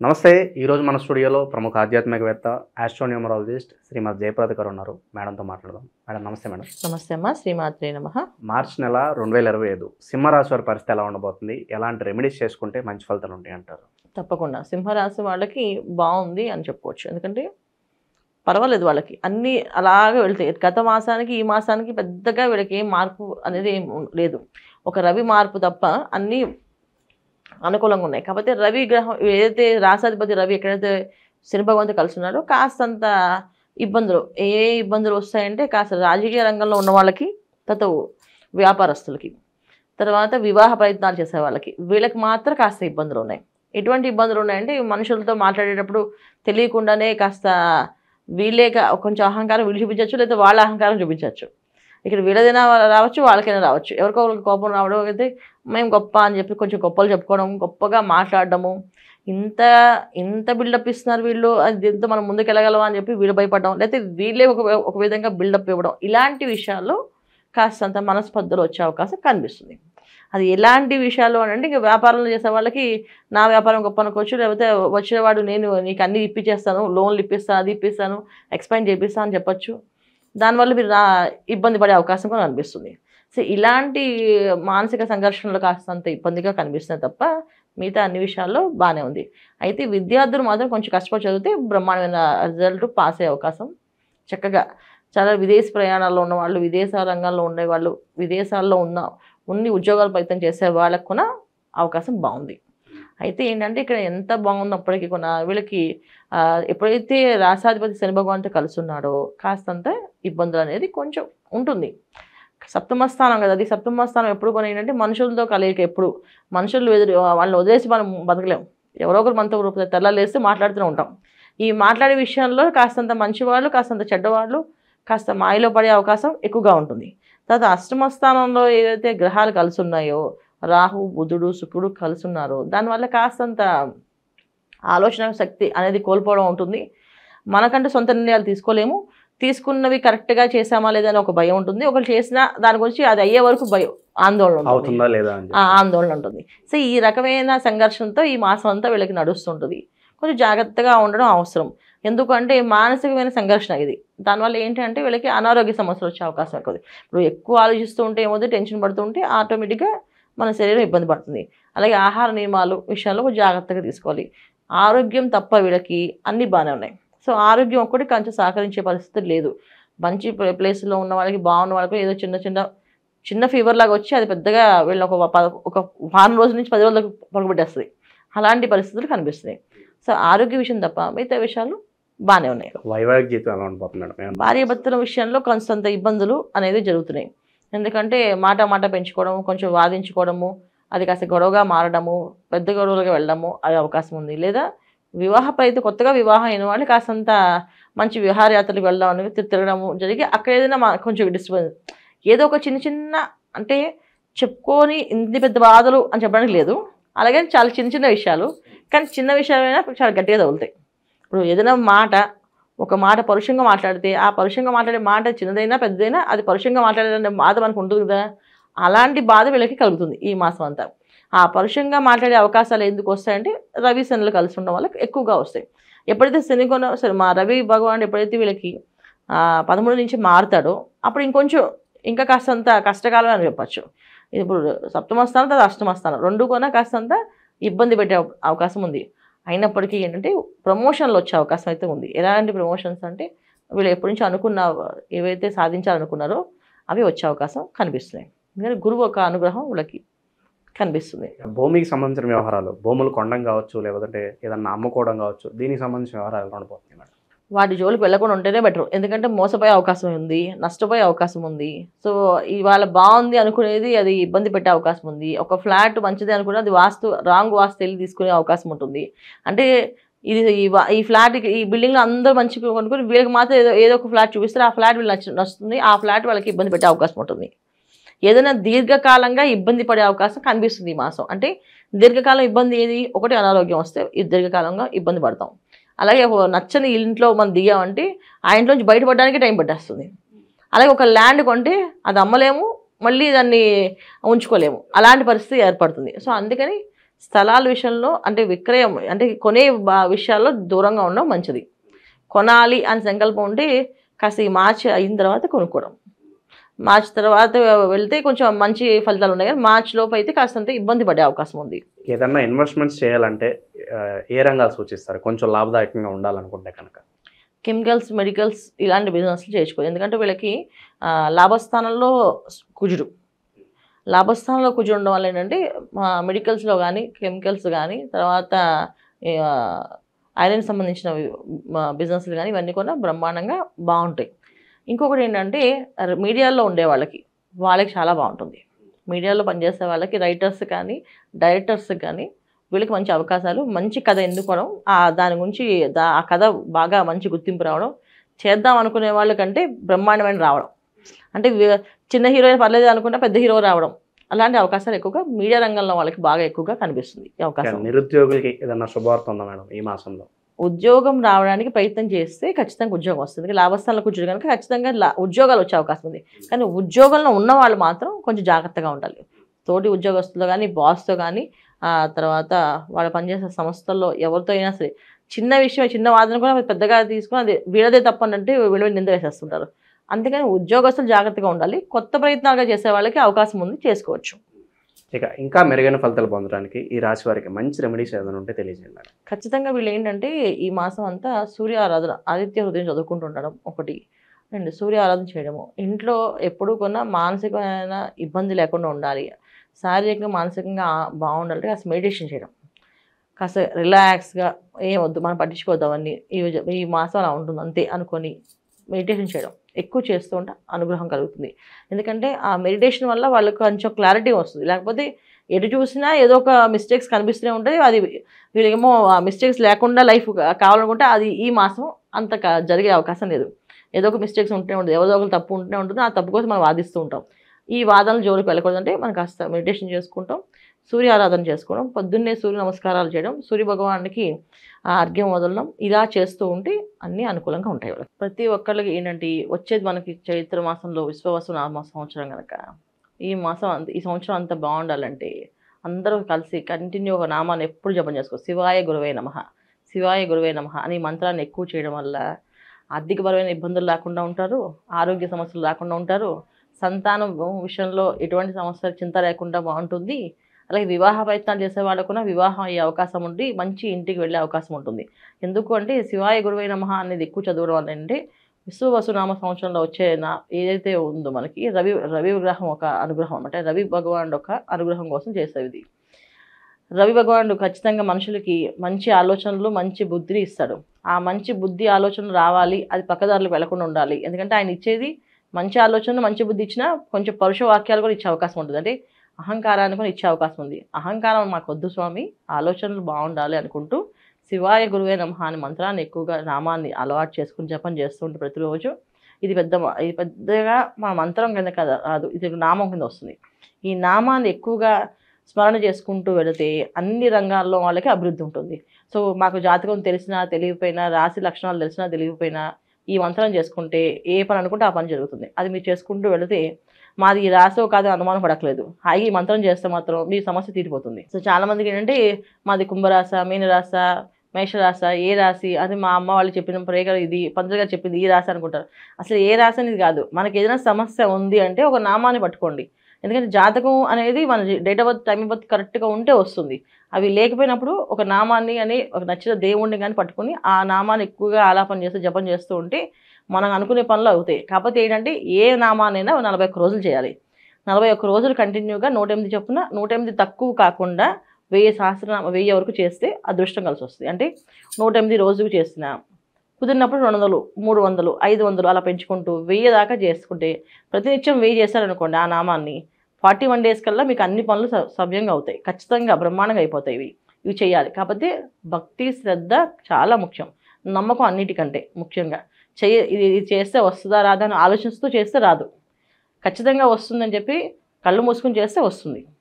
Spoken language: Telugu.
నమస్తే. ఈరోజు మన స్టూడియోలో ప్రముఖ ఆధ్యాత్మికవేత్త ఆస్ట్రోన్యూమరాలజిస్ట్ శ్రీమతి జయప్రద గారు ఉన్నారు. మేడంతో మాట్లాడదాం. మేడం నమస్తే. మేడం నమస్తే అమ్మా. శ్రీమాత్రే నమః. మార్చి నెల 2025 సింహరాశి వారి పరిస్థితి ఎలా ఉండబోతుంది? ఎలాంటి రెమెడీస్ చేసుకుంటే మంచి ఫలితాలు ఉంటాయి అంటారు? తప్పకుండా సింహరాశి వాళ్ళకి బాగుంది అని చెప్పుకోవచ్చు. ఎందుకంటే పర్వాలేదు, వాళ్ళకి అన్నీ అలాగే వెళ్తాయి. గత మాసానికి ఈ మాసానికి పెద్దగా వీళ్ళకి ఏం మార్పు అనేది ఏం లేదు. ఒక రవి మార్పు తప్ప అన్నీ అనుకూలంగా ఉన్నాయి. కాకపోతే రవి గ్రహం ఏదైతే రాసాధిపతి రవి ఎక్కడైతే శని భగవంతుడు కలిసి ఉన్నాడో కాస్తంత ఇబ్బందులు ఇబ్బందులు వస్తాయంటే కాస్త రాజకీయ రంగంలో ఉన్న వాళ్ళకి, తర్వాత వ్యాపారస్తులకి, తర్వాత వివాహ ప్రయత్నాలు చేసే వాళ్ళకి, వీళ్ళకి మాత్రం కాస్త ఇబ్బందులు ఉన్నాయి. ఎటువంటి ఇబ్బందులు ఉన్నాయంటే మనుషులతో మాట్లాడేటప్పుడు తెలియకుండానే కాస్త వీళ్ళే కొంచెం అహంకారం వీళ్ళు చూపించవచ్చు, లేదా వాళ్ళ అహంకారం చూపించవచ్చు. ఇక్కడ వీళ్ళదైనా రావచ్చు, వాళ్ళకైనా రావచ్చు. ఎవరికో వాళ్ళకి కోపం రావడం అయితే మేము గొప్ప అని చెప్పి కొంచెం గొప్పలు చెప్పుకోవడం, గొప్పగా మాట్లాడడము, ఇంత బిల్డప్ ఇస్తున్నారు వీళ్ళు, దీంతో మనం ముందుకు వెళ్ళగలమా అని చెప్పి వీళ్ళు భయపడడం, లేకపోతే వీళ్ళే ఒక విధంగా బిల్డప్ ఇవ్వడం, ఇలాంటి విషయాల్లో కాస్తంత మనస్పర్ధలు వచ్చే అవకాశం కనిపిస్తుంది. అది ఎలాంటి విషయాలు అని అంటే, ఇంకా వ్యాపారంలో చేసే వాళ్ళకి నా వ్యాపారం గొప్ప అనుకోవచ్చు, లేకపోతే వచ్చేవాడు నేను నీకు అన్ని ఇప్పించేస్తాను, లోన్లు ఇప్పిస్తాను, అది ఇప్పిస్తాను, ఎక్స్ప్లెయిన్ చేపిస్తాను అని చెప్పచ్చు. దానివల్ల మీరు ఇబ్బంది పడే అవకాశం కూడా కనిపిస్తుంది. సో ఇలాంటి మానసిక సంఘర్షణలు కాస్తంత ఇబ్బందిగా కనిపిస్తున్నాయి తప్ప మిగతా అన్ని విషయాల్లో బాగానే ఉంది. అయితే విద్యార్థులు మాత్రం కొంచెం కష్టపడి చదివితే బ్రహ్మాండమైన రిజల్ట్ పాస్ అయ్యే అవకాశం చక్కగా. చాలా విదేశీ ప్రయాణాల్లో ఉన్నవాళ్ళు, విదేశాల రంగంలో ఉండేవాళ్ళు, విదేశాల్లో ఉన్ని ఉద్యోగాలు ప్రయత్నం చేసే వాళ్ళకు కూడా అవకాశం బాగుంది. అయితే ఏంటంటే ఇక్కడ ఎంత బాగున్నప్పటికీ కూడా వీళ్ళకి ఎప్పుడైతే రాసాధిపతి శని భగవంతుడు కలిసి ఉన్నాడో కాస్తంత ఇబ్బందులు అనేది కొంచెం ఉంటుంది. సప్తమ స్థానం కదా, అది సప్తమ స్థానం ఎప్పుడు కూడా ఏంటంటే మనుషులతో కలయిక. ఎప్పుడు మనుషులు వాళ్ళని వదిలేసి మనం బతకలేం. ఎవరో ఒకరు మనతో తెల్లాలేస్తే మాట్లాడుతూనే ఉంటాం. ఈ మాట్లాడే విషయంలో కాస్తంత మంచివాళ్ళు, కాస్తంత చెడ్డవాళ్ళు, కాస్త మాయలో పడే అవకాశం ఎక్కువగా ఉంటుంది. తర్వాత అష్టమ స్థానంలో ఏదైతే గ్రహాలు కలిసి ఉన్నాయో, రాహు, బుధుడు, శుక్రుడు కలిసి ఉన్నారో, దానివల్ల కాస్తంత ఆలోచన శక్తి అనేది కోల్పోవడం ఉంటుంది. మనకంటే సొంత నిర్ణయాలు తీసుకోలేము. తీసుకున్నవి కరెక్ట్గా చేసామా లేదా అని ఒక భయం ఉంటుంది. ఒకరు చేసినా దాని గురించి అది అయ్యే వరకు భయం, ఆందోళన ఉంటుంది. సో ఈ రకమైన సంఘర్షణతో ఈ మాసం అంతా వీళ్ళకి నడుస్తుంటుంది. కొంచెం జాగ్రత్తగా ఉండడం అవసరం. ఎందుకంటే మానసికమైన సంఘర్షణ ఇది. దానివల్ల ఏంటంటే వీళ్ళకి అనారోగ్య సమస్యలు వచ్చే అవకాశం ఎక్కువ. ఇప్పుడు ఎక్కువ ఆలోచిస్తూ ఉంటే ఏమవుతుంది, టెన్షన్ పడుతూ ఉంటే ఆటోమేటిక్గా మన శరీరం ఇబ్బంది పడుతుంది. అలాగే ఆహార నియమాలు విషయాల్లో కొంచెం జాగ్రత్తగా తీసుకోవాలి. ఆరోగ్యం తప్ప వీళ్ళకి అన్నీ బాగానే ఉన్నాయి. సో ఆరోగ్యం ఒక్కటి కొంచెం సహకరించే పరిస్థితి లేదు. మంచి ప్లేస్లో ఉన్న వాళ్ళకి, బాగున్న వాళ్ళకి ఏదో చిన్న ఫీవర్ లాగా వచ్చి అది పెద్దగా వీళ్ళని ఒక వారం రోజుల నుంచి 10 రోజులకు పడుకోబెట్టేస్తుంది. అలాంటి పరిస్థితులు కనిపిస్తున్నాయి. సో ఆరోగ్య విషయం తప్ప మిగతా విషయాలు బాగానే ఉన్నాయి. వైవాహిక జీవితం ఎలా ఉండబోతుంది? భార్యాభర్తల విషయంలో కొంత ఇబ్బందులు అనేది జరుగుతున్నాయి. ఎందుకంటే మాట పెంచుకోవడం, కొంచెం వాదించుకోవడము, అది కాస్త గొడవగా మారడము, పెద్ద గొడవలుగా వెళ్ళడము అది అవకాశం ఉంది. లేదా కొత్తగా వివాహం అయిన వాళ్ళు కాస్తంత మంచి విహారయాత్రలకు వెళ్ళడం అనేది తిరగడము జరిగి అక్కడ ఏదైనా కొంచెం డిస్టర్బెన్స్, ఏదో ఒక చిన్న అంటే చెప్పుకొని ఇన్ని పెద్ద బాధలు అని చెప్పడానికి లేదు. అలాగే చాలా చిన్న విషయాలు, కానీ చిన్న విషయాలైనా చాలా గట్టిగా తగులుతాయి. ఇప్పుడు ఏదైనా ఒక మాట పరుషంగా మాట్లాడితే, ఆ పరుషంగా మాట్లాడే మాట చిన్నదైనా పెద్దదైనా అది పరుషంగా మాట్లాడేదనే బాధ మనకు ఉంటుంది కదా, అలాంటి బాధ వీళ్ళకి కలుగుతుంది ఈ మాసం అంతా. ఆ పరుషంగా మాట్లాడే అవకాశాలు ఎందుకు వస్తాయంటే రవి శనులు కలిసి ఉండడం వల్ల ఎక్కువగా వస్తాయి. ఎప్పుడైతే మా రవి భగవానుడు ఎప్పుడైతే వీళ్ళకి 13 నుంచి మారుతాడో అప్పుడు ఇంకా కాస్తంత కష్టకాలం అని చెప్పచ్చు. ఇప్పుడు సప్తమ స్థానం, తర్వాత అష్టమ స్థానం రెండు కూడా కాస్తంత ఇబ్బంది పెట్టే అవకాశం ఉంది. అయినప్పటికీ ఏంటంటే ప్రమోషన్లు వచ్చే అవకాశం అయితే ఉంది. ఎలాంటి ప్రమోషన్స్ అంటే వీళ్ళు ఎప్పటి నుంచి ఏవైతే సాధించాలనుకున్నారో అవి వచ్చే అవకాశం కనిపిస్తున్నాయి. ఎందుకంటే గురువు ఒక అనుగ్రహం వీళ్ళకి కనిపిస్తుంది. భూమికి సంబంధించిన వ్యవహారాలు, భూములు కొనడం కావచ్చు, లేదంటే ఏదన్నా అమ్ముకోవడం కావచ్చు, దీనికి సంబంధించిన వ్యవహారాలు ఎలా ఉండబోతుంది మేడం? వాటి జోలికి వెళ్ళకుండా ఉంటేనే బెటర్. ఎందుకంటే మోసపోయే అవకాశం ఉంది, నష్టపోయే అవకాశం ఉంది. సో ఇవాళ బాగుంది అనుకునేది అది ఇబ్బంది పెట్టే అవకాశం ఉంది. ఒక ఫ్లాట్ మంచిది అనుకునే అది రాంగ్ వాస్తు వెళ్ళి తీసుకునే అవకాశం ఉంటుంది. అంటే ఈ ఫ్లాట్, ఈ బిల్డింగ్లో అందరూ మంచిగా కొనుక్కొని వీళ్ళకి మాత్రం ఏదో ఒక ఫ్లాట్ చూపిస్తారు, ఆ ఫ్లాట్ వీళ్ళు నచ్చుతుంది, ఆ ఫ్లాట్ వాళ్ళకి ఇబ్బంది పెట్టే అవకాశం ఉంటుంది. ఏదైనా దీర్ఘకాలంగా ఇబ్బంది పడే అవకాశం కనిపిస్తుంది ఈ మాసం. అంటే దీర్ఘకాలం ఇబ్బంది ఏది, ఒకటి అనారోగ్యం వస్తే దీర్ఘకాలంగా ఇబ్బంది పడతాం. అలాగే నచ్చని ఇంట్లో మనం దిగామంటే ఆ ఇంట్లో నుంచి బయటపడడానికి టైం పట్టేస్తుంది. అలాగే ఒక ల్యాండ్ కొంటే అది అమ్మలేము, మళ్ళీ దాన్ని ఉంచుకోలేము, అలాంటి పరిస్థితి ఏర్పడుతుంది. సో అందుకని స్థలాల విషయంలో అంటే విక్రయం అంటే కొనే విషయాల్లో దూరంగా ఉండడం మంచిది. కొనాలి అని సంకల్పం ఉంటే కాస్త ఈ మార్చి అయిన తర్వాత కొనుక్కోవడం. మార్చి తర్వాత వెళ్తే కొంచెం మంచి ఫలితాలు ఉన్నాయి, కానీ మార్చి లోపు అయితే కాస్తంత ఇబ్బంది పడే అవకాశం ఉంది. ఏదన్నా ఇన్వెస్ట్మెంట్స్ చేయాలంటే ఏ రంగాలు సూచిస్తారు కొంచెం లాభదాయకంగా ఉండాలనుకుంటే కనుక? కెమికల్స్, మెడికల్స్ ఇలాంటి బిజినెస్లు చేసుకోవాలి. ఎందుకంటే వీళ్ళకి లాభస్థానంలో కుజుడు ఉండడం వల్ల ఏంటంటే మెడికల్స్లో కానీ, కెమికల్స్ కానీ, తర్వాత ఐరన్ సంబంధించిన బిజినెస్లు కానీ ఇవన్నీ కూడా బ్రహ్మాండంగా బాగుంటాయి. ఇంకొకటి ఏంటంటే మీడియాలో ఉండే వాళ్ళకి చాలా బాగుంటుంది. మీడియాలో పనిచేసే వాళ్ళకి రైటర్స్ కానీ, డైరెక్టర్స్ కానీ వీళ్ళకి మంచి అవకాశాలు, మంచి కథ ఎన్నుకోవడం, దాని గురించి ఆ కథ బాగా మంచి గుర్తింపు రావడం, చేద్దాం అనుకునే వాళ్ళకంటే బ్రహ్మాండమైన రావడం, అంటే చిన్న హీరోయిన్ పర్లేదు అనుకుంటే పెద్ద హీరో రావడం, అలాంటి అవకాశాలు ఎక్కువగా మీడియా రంగంలో వాళ్ళకి బాగా ఎక్కువగా కనిపిస్తుంది ఈ అవకాశం. నిరుద్యోగులకి ఏదన్నా శుభవార్త ఉందా మేడం ఈ మాసంలో? ఉద్యోగం రావడానికి ప్రయత్నం చేస్తే ఖచ్చితంగా ఉద్యోగం వస్తుంది. లాభస్థానంలో కూర్చోడు కనుక ఖచ్చితంగా ఉద్యోగాలు వచ్చే అవకాశం ఉంది. కానీ ఉద్యోగంలో ఉన్న వాళ్ళు మాత్రం కొంచెం జాగ్రత్తగా ఉండాలి. తోటి ఉద్యోగస్తులు కానీ, బాస్తో కానీ, తర్వాత వాళ్ళు పనిచేసే సంస్థల్లో ఎవరితో అయినా సరే చిన్న విషయం, చిన్న వాదన కూడా పెద్దగా తీసుకుని అది వీళ్ళదే తప్పనంటే వీళ్ళ నింద వేసేస్తుంటారు. అందుకని ఉద్యోగస్తులు జాగ్రత్తగా ఉండాలి. కొత్త ప్రయత్నాలుగా చేసే వాళ్ళకి అవకాశం ఉంది, చేసుకోవచ్చు. ఇక ఇంకా మెరుగైన ఫలితాలు పొందడానికి ఈ రాశి వారికి మంచి రెమెడీస్ ఏదైనా ఉంటే తెలియజేయండి. ఖచ్చితంగా వీళ్ళు ఏంటంటే ఈ మాసం అంతా సూర్య ఆరాధన, ఆదిత్య హృదయం చదువుకుంటుండడం ఒకటి, అండ్ సూర్య ఆరాధన చేయడము. ఇంట్లో ఎప్పుడూ కొన్నా మానసికమైన ఇబ్బంది లేకుండా ఉండాలి, శారీరకంగా మానసికంగా బాగుండాలంటే కాస్త మెడిటేషన్ చేయడం, కాస్త రిలాక్స్గా ఏమొద్దు మనం పట్టించుకోవద్దామని ఈ మాసం అలా ఉంటుంది అంతే అనుకొని మెడిటేషన్ చేయడం ఎక్కువ చేస్తూ ఉంటే అనుగ్రహం కలుగుతుంది. ఎందుకంటే ఆ మెడిటేషన్ వల్ల వాళ్ళకి కొంచెం క్లారిటీ వస్తుంది. లేకపోతే ఎటు చూసినా ఏదో ఒక మిస్టేక్స్ కనిపిస్తూనే ఉంటుంది. అది వీళ్ళకేమో ఆ మిస్టేక్స్ లేకుండా లైఫ్ కావాలనుకుంటే అది ఈ మాసం అంత జరిగే అవకాశం లేదు. ఏదో ఒక మిస్టేక్స్ ఉంటూనే ఉంటుంది, ఎవరిదో ఒకరు తప్పు ఉంటూనే ఉంటుంది. ఆ తప్పు కోసం మనం వాదిస్తూ ఉంటాం. ఈ వాదనలు జోలికి వెళ్ళకూడదంటే మనం కాస్త మెడిటేషన్ చేసుకుంటాం, సూర్య ఆరాధన చేసుకోవడం, పొద్దున్నే సూర్య నమస్కారాలు చేయడం, సూర్య భగవానికి అర్ఘ్యం వదలడం, ఇలా చేస్తూ ఉంటే అన్నీ అనుకూలంగా ఉంటాయి. ప్రతి ఒక్కళ్ళకి ఏంటంటే వచ్చేది మనకి చైత్ర మాసంలో విశ్వవసు నామ సంవత్సరం కనుక ఈ సంవత్సరం అంతా బాగుండాలంటే అందరూ కలిసి కంటిన్యూ ఒక నామాన్ని ఎప్పుడు జపం చేసుకో, శివాయ గురువే నమః, శివాయ గురువే నమః అని మంత్రాన్ని ఎక్కువ చేయడం వల్ల ఆర్థికపరమైన ఇబ్బందులు లేకుండా ఉంటారు, ఆరోగ్య సమస్యలు లేకుండా ఉంటారు, సంతానం విషయంలో ఎటువంటి సమస్య చింత లేకుండా బాగుంటుంది. అలాగే వివాహ ప్రయత్నాలు చేసే వాళ్ళకు కూడా వివాహం అయ్యే అవకాశం ఉండి మంచి ఇంటికి వెళ్ళే అవకాశం ఉంటుంది. ఎందుకు అంటే శివాయ గురువే నమః అనేది ఎక్కువ చదవడం వల్ల అంటే విశ్వవసునామ సంవత్సరంలో వచ్చే ఏదైతే ఉందో మనకి రవి విగ్రహం ఒక అనుగ్రహం అనమాట. రవి భగవానుడు ఒక అనుగ్రహం కోసం చేసేది ఇది. రవి భగవానుడు ఖచ్చితంగా మనుషులకి మంచి ఆలోచనలు, మంచి బుద్ధిని ఇస్తాడు. ఆ మంచి బుద్ధి ఆలోచనలు రావాలి, అది పక్కదారులకు వెళ్లకుండా ఉండాలి. ఎందుకంటే ఆయన ఇచ్చేది మంచి ఆలోచనలు, మంచి బుద్ధి ఇచ్చినా కొంచెం పరుష వాక్యాలు కూడా ఇచ్చే అవకాశం ఉంటుంది. అంటే అహంకారాన్ని కూడా ఇచ్చే అవకాశం ఉంది. అహంకారం మాకు వద్దు స్వామి, ఆలోచనలు బాగుండాలి అనుకుంటూ శివాయ గురువే నమః అనే మంత్రాన్ని ఎక్కువగా నామాన్ని అలవాటు చేసుకుని జపం చేస్తుంటే ప్రతిరోజు ఇది పెద్దగా మా మంత్రం కింద కదా రాదు, ఇది నామం కింద వస్తుంది. ఈ నామాన్ని ఎక్కువగా స్మరణ చేసుకుంటూ వెళితే అన్ని రంగాల్లో వాళ్ళకి అభివృద్ధి ఉంటుంది. సో మాకు జాతకం తెలిసినా తెలియకపోయినా, రాశి లక్షణాలు తెలిసినా తెలియకపోయినా ఈ మంత్రం చేసుకుంటే ఏ పని అనుకుంటే ఆ పని జరుగుతుంది. అది మీరు చేసుకుంటూ వెళితే మాది ఈ రాసో కాదో అనుమానం పడట్లేదు, హాయి ఈ మంత్రం చేస్తే మాత్రం మీ సమస్య తీరిపోతుంది. సో చాలామందికి ఏంటంటే మాది కుంభరాశ, మీనరాశ, మేషరాశ, ఏ రాశి అది మా అమ్మ వాళ్ళు చెప్పిన ప్రేగ ఇది పంతులు గారు చెప్పింది ఈ రాశి అనుకుంటారు. అసలు ఏ రాశి అనేది కాదు. మనకి ఏదైనా సమస్య ఉంది అంటే ఒక నామాన్ని పట్టుకోండి. ఎందుకంటే జాతకం అనేది మన date of birth, time of birth కరెక్ట్గా ఉంటే వస్తుంది. అవి లేకపోయినప్పుడు ఒక నామాన్ని అని ఒక నచ్చిన దేవుణ్ణి కానీ పట్టుకుని ఆ నామాన్ని ఎక్కువగా ఆలాపన చేస్తూ జపం చేస్తూ ఉంటే మనం అనుకునే పనులు అవుతాయి. కాకపోతే ఏంటంటే ఏ నామానైనా 41 రోజులు చేయాలి. 41 రోజులు కంటిన్యూగా 108 చొప్పున, 108 తక్కువ కాకుండా 1000 వరకు చేస్తే అదృష్టం కలిసి వస్తుంది. అంటే 108 రోజుకు చేసిన కుదిరినప్పుడు 200, 300, 500 అలా పెంచుకుంటూ 1000 దాకా చేసుకుంటే ప్రతినిత్యం 1000 చేశారనుకోండి ఆ నామాన్ని 41 డేస్ కల్లా మీకు అన్ని పనులు సవ్యంగా అవుతాయి. ఖచ్చితంగా బ్రహ్మాండంగా అయిపోతాయి. ఇవి చేయాలి. కాకపోతే భక్తి, శ్రద్ధ చాలా ముఖ్యం, నమ్మకం అన్నిటికంటే ముఖ్యంగా. ఇది చేస్తే వస్తుందా రాదా అని ఆలోచిస్తూ చేస్తే రాదు, ఖచ్చితంగా వస్తుందని చెప్పి కళ్ళు మూసుకుని చేస్తే వస్తుంది.